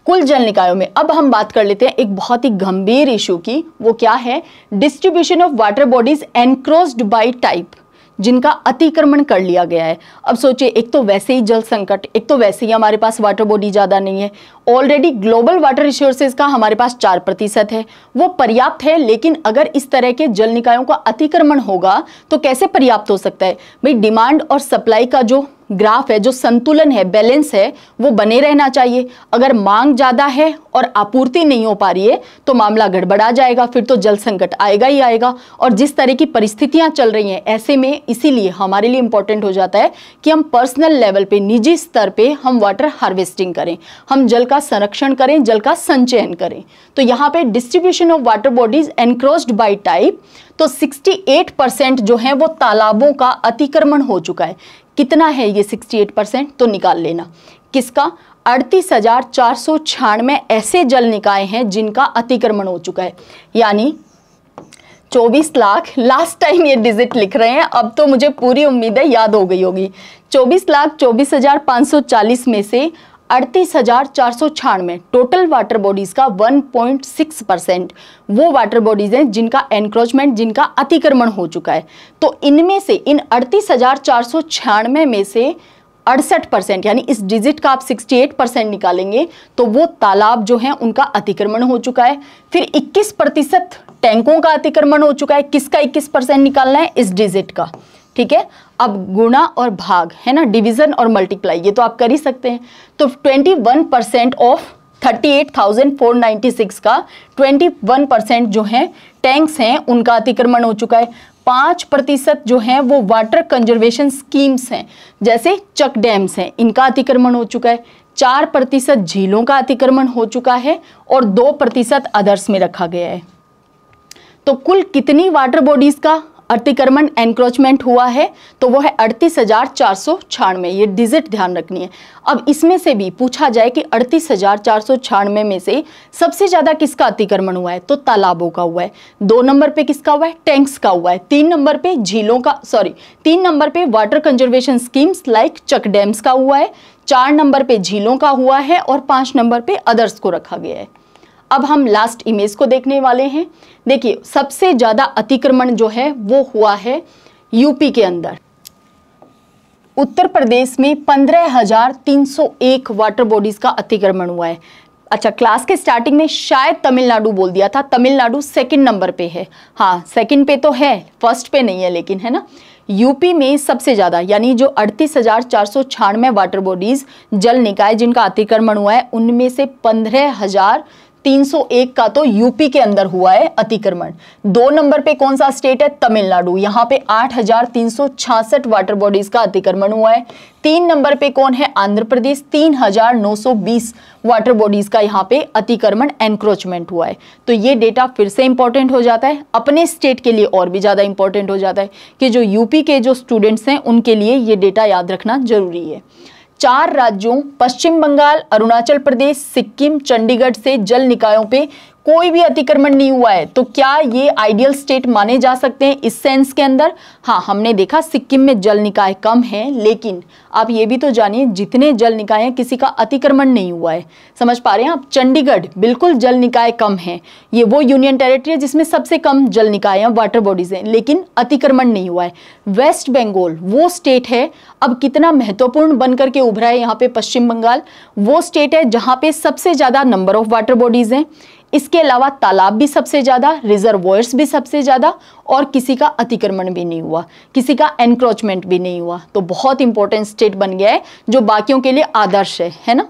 कुल जल निकायों में अब हम बात कर लेते हैं एक बहुत ही गंभीर इशू की। वो क्या है? Distribution of water bodies encroached bye type, जिनका अतिक्रमण कर लिया गया है। अब सोचिए, एक तो वैसे ही जल संकट, एक तो वैसे ही हमारे पास वाटर बॉडी ज़्यादा नहीं है। ऑलरेडी ग्लोबल वाटर रिसोर्सेज का हमारे पास 4% है, वो पर्याप्त है। लेकिन अगर इस तरह के जल निकायों का अतिक्रमण होगा तो कैसे पर्याप्त हो सकता है? भाई, डिमांड और सप्लाई का जो ग्राफ है, जो संतुलन है, बैलेंस है, वो बने रहना चाहिए। अगर मांग ज़्यादा है और आपूर्ति नहीं हो पा रही है तो मामला गड़बड़ा जाएगा, फिर तो जल संकट आएगा ही आएगा। और जिस तरह की परिस्थितियां चल रही हैं, ऐसे में इसीलिए हमारे लिए इंपॉर्टेंट हो जाता है कि हम पर्सनल लेवल पे, निजी स्तर पे हम वाटर हार्वेस्टिंग करें, हम जल का संरक्षण करें, जल का संचयन करें। तो यहाँ पे distribution of water bodies encroached bye type, तो 68% जो है वो तालाबों का अतिक्रमण हो चुका है। कितना है ये 68%? तो निकाल लेना। किसका? 38,496 ऐसे जल निकाय हैं जिनका अतिक्रमण हो चुका है। यानी 24 लाख, लास्ट टाइम ये डिजिट लिख रहे हैं, अब तो मुझे पूरी उम्मीद है याद हो गई होगी। 24,24,540 में से 38,496 टोटल वाटर बॉडीज का 1.6% वो वाटर बॉडीज हैं जिनका एनक्रोचमेंट, जिनका अतिक्रमण हो चुका है। तो इनमें से, इन 38,496 में से 68%, यानी इस डिजिट का आप 68% निकालेंगे तो वो तालाब जो हैं उनका अतिक्रमण हो चुका है। फिर 21% टैंकों का अतिक्रमण हो चुका है। किसका 21% निकालना है? इस डिजिट का। ठीक है, अब गुणा और भाग है ना, डिवीजन और मल्टीप्लाई, ये तो आप कर ही सकते हैं। तो 21% ऑफ 38,496 का 21% जो है टैंक्स हैं उनका अतिक्रमण हो चुका है। 5% जो हैं वो वाटर कंजर्वेशन स्कीम्स हैं, जैसे चक डैम्स हैं, इनका अतिक्रमण हो चुका है। 4% झीलों का अतिक्रमण हो चुका है और 2% अदर्स में रखा गया है। तो कुल कितनी वाटर बॉडीज का अतिक्रमण एनक्रोचमेंट हुआ है तो वो है 38,496। ये डिजिट ध्यान रखनी है। अब इसमें से भी पूछा जाए कि 38,496 में से सबसे ज्यादा किसका अतिक्रमण हुआ है, तो तालाबों का हुआ है। 2 नंबर पे किसका हुआ है, टैंक्स का हुआ है। 3 नंबर पे झीलों का, 3 नंबर पे वाटर कंजर्वेशन स्कीम्स लाइक चक डैम्स का हुआ है। 4 नंबर पे झीलों का हुआ है और 5 नंबर पे अदर्स को रखा गया है। अब हम लास्ट इमेज को देखने वाले हैं। देखिए सबसे ज्यादा अतिक्रमण जो है वो हुआ है यूपी के अंदर। उत्तर प्रदेश में 15,301 वाटर बॉडीज का अतिक्रमण हुआ है। अच्छा, क्लास के स्टार्टिंग में शायद तमिलनाडु बोल दिया था, तमिलनाडु 2nd नंबर पे है। हाँ 2nd पे तो है, 1st पे नहीं है, लेकिन है ना। यूपी में सबसे ज्यादा यानी जो 38,496 वाटर बॉडीज जल निकाय जिनका अतिक्रमण हुआ है, उनमें से 15,301 का तो यूपी के अंदर हुआ है अतिक्रमण। 2 नंबर पे कौन सा स्टेट है, तमिलनाडु, यहाँ पे 8,366 वाटर बॉडीज का अतिक्रमण हुआ है। 3 नंबर पे कौन है, आंध्र प्रदेश, 3,920 वाटर बॉडीज का यहाँ पे अतिक्रमण एनक्रोचमेंट हुआ है। तो ये डेटा फिर से इंपॉर्टेंट हो जाता है, अपने स्टेट के लिए और भी ज्यादा इंपॉर्टेंट हो जाता है कि जो यूपी के जो स्टूडेंट्स हैं उनके लिए ये डेटा याद रखना जरूरी है। 4 राज्यों पश्चिम बंगाल, अरुणाचल प्रदेश, सिक्किम, चंडीगढ़ से जल निकायों पे कोई भी अतिक्रमण नहीं हुआ है। तो क्या ये आइडियल स्टेट माने जा सकते हैं इस सेंस के अंदर? हाँ, हमने देखा सिक्किम में जल निकाय कम है, लेकिन आप ये भी तो जानिए जितने जल निकाय हैं किसी का अतिक्रमण नहीं हुआ है। समझ पा रहे हैं आप? चंडीगढ़ बिल्कुल जल निकाय कम है, ये वो यूनियन टेरिटरी है जिसमें सबसे कम जल निकाय हैं, वाटर बॉडीज हैं, लेकिन अतिक्रमण नहीं हुआ है। वेस्ट बंगाल वो स्टेट है, अब कितना महत्वपूर्ण बनकर के उभरा है यहाँ पे पश्चिम बंगाल, वो स्टेट है जहाँ पे सबसे ज्यादा नंबर ऑफ वाटर बॉडीज हैं। इसके अलावा तालाब भी सबसे ज्यादा, रिजर्वॉयर्स भी सबसे ज्यादा, और किसी का अतिक्रमण भी नहीं हुआ, किसी का एनक्रोचमेंट भी नहीं हुआ। तो बहुत इंपॉर्टेंट स्टेट बन गया है जो बाकियों के लिए आदर्श है ना।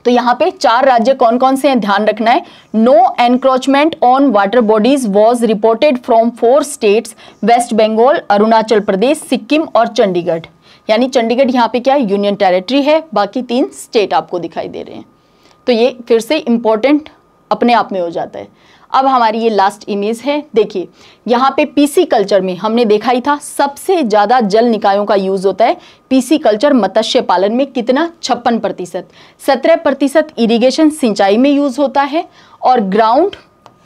तो यहाँ पे 4 राज्य कौन कौन से हैं ध्यान रखना है। No encroachment on water bodies was reported from 4 states, West Bengal, Arunachal Pradesh, Sikkim और चंडीगढ़। यानी चंडीगढ़ यहाँ पे क्या यूनियन टेरिटरी है, बाकी 3 स्टेट आपको दिखाई दे रहे हैं। तो ये फिर से इंपॉर्टेंट अपने आप में हो जाता है। अब हमारी ये लास्ट इमेज है, देखिए यहाँ पे पीसी कल्चर में हमने देखा ही था सबसे ज्यादा जल निकायों का यूज होता है पीसी कल्चर मत्स्य पालन में, कितना 56%। 17% इरिगेशन सिंचाई में यूज होता है, और ग्राउंड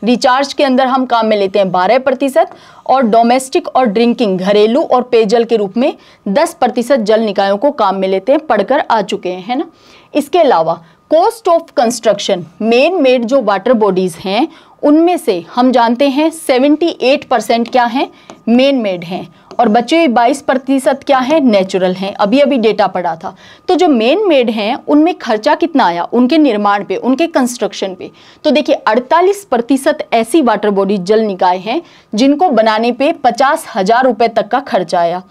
रिचार्ज के अंदर हम काम में लेते हैं 12%, और डोमेस्टिक और ड्रिंकिंग घरेलू और पेयजल के रूप में 10% जल निकायों को काम में लेते हैं, पढ़कर आ चुके हैं, है ना। इसके अलावा cost of construction main made जो वाटर बॉडीज हैं उनमें से हम जानते हैं 78% क्या है, मेन मेड हैं, और बचे हुए 22% क्या है, नेचुरल हैं। अभी अभी डेटा पड़ा था। तो जो मेन मेड हैं उनमें खर्चा कितना आया, उनके निर्माण पे, उनके कंस्ट्रक्शन पे। तो देखिए 48% ऐसी वाटर बॉडी जल निकाय हैं जिनको बनाने पे 50,000 रुपए तक का खर्चा आया।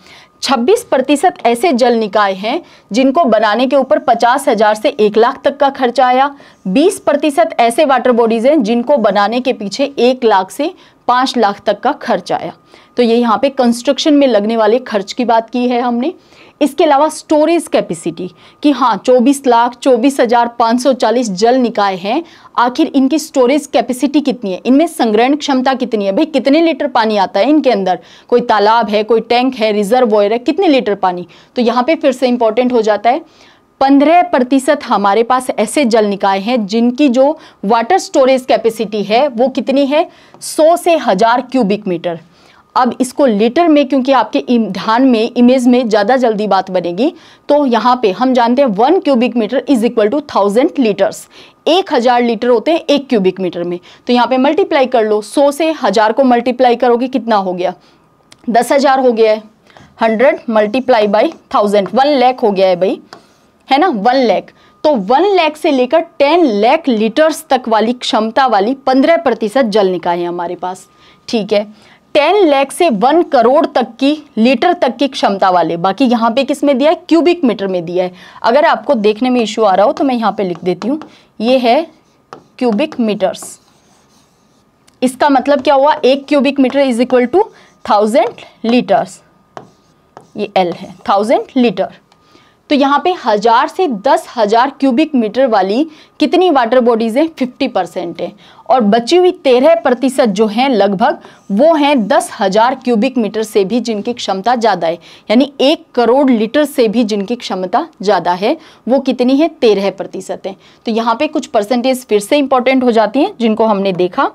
26% ऐसे जल निकाय हैं जिनको बनाने के ऊपर 50,000 से 1 लाख तक का खर्चा आया। 20% ऐसे वाटर बॉडीज हैं जिनको बनाने के पीछे 1 लाख से 5 लाख तक का खर्चा आया। तो ये यहाँ पे कंस्ट्रक्शन में लगने वाले खर्च की बात की है हमने। इसके अलावा स्टोरेज कैपेसिटी कि हाँ 24,24,540 जल निकाय हैं, आखिर इनकी स्टोरेज कैपेसिटी कितनी है, इनमें संग्रहण क्षमता कितनी है, भाई कितने लीटर पानी आता है इनके अंदर, कोई तालाब है, कोई टैंक है, रिजर्वॉयर है, कितने लीटर पानी। तो यहाँ पे फिर से इंपॉर्टेंट हो जाता है 15% हमारे पास ऐसे जल निकाय हैं जिनकी जो वाटर स्टोरेज कैपेसिटी है वो कितनी है, 100 से 1000 क्यूबिक मीटर। अब इसको लीटर में, क्योंकि आपके ध्यान में इमेज में ज़्यादा जल्दी बात बनेगी, तो यहाँ पे हम जानते हैं 1 cubic metre is equal to 1000 litres. 1000 litre होते हैं 1 क्यूबिक मीटर में। तो यहाँ पे मल्टीप्लाई कर लो, 100 से 1000 को मल्टीप्लाई करोगे कितना हो गया, 10,000 हो गया है। 100 मल्टीप्लाई बाई 1000, 1 लाख हो गया है भाई, है ना, 1 लाख। तो 1 लाख से लेकर 10 लाख लीटर्स तक वाली क्षमता वाली 15% जल निकाय है हमारे पास, ठीक है। 10 लाख से 1 करोड़ तक की लीटर तक की क्षमता वाले, बाकी यहाँ पे किस में दिया है, क्यूबिक मीटर में दिया है। अगर आपको देखने में इश्यू आ रहा हो तो मैं यहाँ पे लिख देती हूँ, ये है क्यूबिक मीटर्स। इसका मतलब क्या हुआ, 1 cubic metre is equal to 1000 litres, ये L है 1000 लीटर। तो यहाँ पे 1000 से 10,000 क्यूबिक मीटर वाली कितनी वाटर बॉडीज हैं? 50% है। और बची हुई 13% जो हैं लगभग, वो हैं 10,000 क्यूबिक मीटर से भी जिनकी क्षमता ज़्यादा है, यानी 1 करोड़ लीटर से भी जिनकी क्षमता ज़्यादा है, वो कितनी है? 13% है। तो यहाँ पे कुछ परसेंटेज फिर से इंपॉर्टेंट हो जाती हैं जिनको हमने देखा।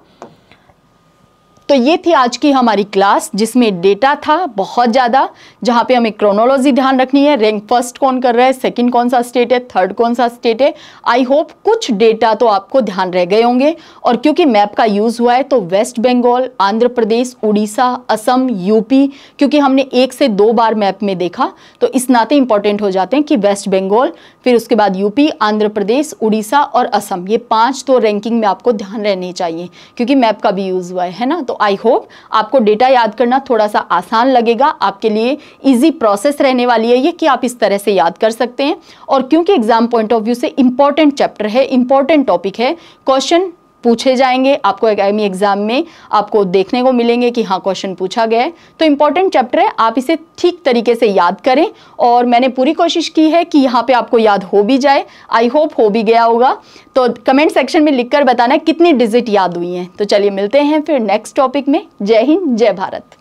तो ये थी आज की हमारी क्लास, जिसमें डेटा था बहुत ज़्यादा, जहाँ पे हमें क्रोनोलॉजी ध्यान रखनी है, रैंक फर्स्ट कौन कर रहा है, सेकंड कौन सा स्टेट है, थर्ड कौन सा स्टेट है। आई होप कुछ डेटा तो आपको ध्यान रह गए होंगे। और क्योंकि मैप का यूज़ हुआ है तो वेस्ट बंगाल, आंध्र प्रदेश, उड़ीसा, असम, यूपी, क्योंकि हमने 1 से 2 बार मैप में देखा तो इस नाते इंपॉर्टेंट हो जाते हैं कि वेस्ट बंगाल, फिर उसके बाद यूपी, आंध्र प्रदेश, उड़ीसा और असम, ये 5 तो रैंकिंग में आपको ध्यान रहने चाहिए क्योंकि मैप का भी यूज़ हुआ है ना। तो आई होप आपको डेटा याद करना थोड़ा सा आसान लगेगा, आपके लिए इजी प्रोसेस रहने वाली है ये कि आप इस तरह से याद कर सकते हैं। और क्योंकि एग्जाम पॉइंट ऑफ व्यू से इंपॉर्टेंट चैप्टर है, इंपॉर्टेंट टॉपिक है, क्वेश्चन पूछे जाएंगे आपको आगामी एग्जाम में, आपको देखने को मिलेंगे कि हाँ क्वेश्चन पूछा गया है, तो इंपॉर्टेंट चैप्टर है, आप इसे ठीक तरीके से याद करें। और मैंने पूरी कोशिश की है कि यहाँ पे आपको याद हो भी जाए, आई होप हो भी गया होगा। तो कमेंट सेक्शन में लिखकर बताना कितनी डिजिट याद हुई हैं। तो चलिए मिलते हैं फिर नेक्स्ट टॉपिक में। जय हिंद, जय भारत।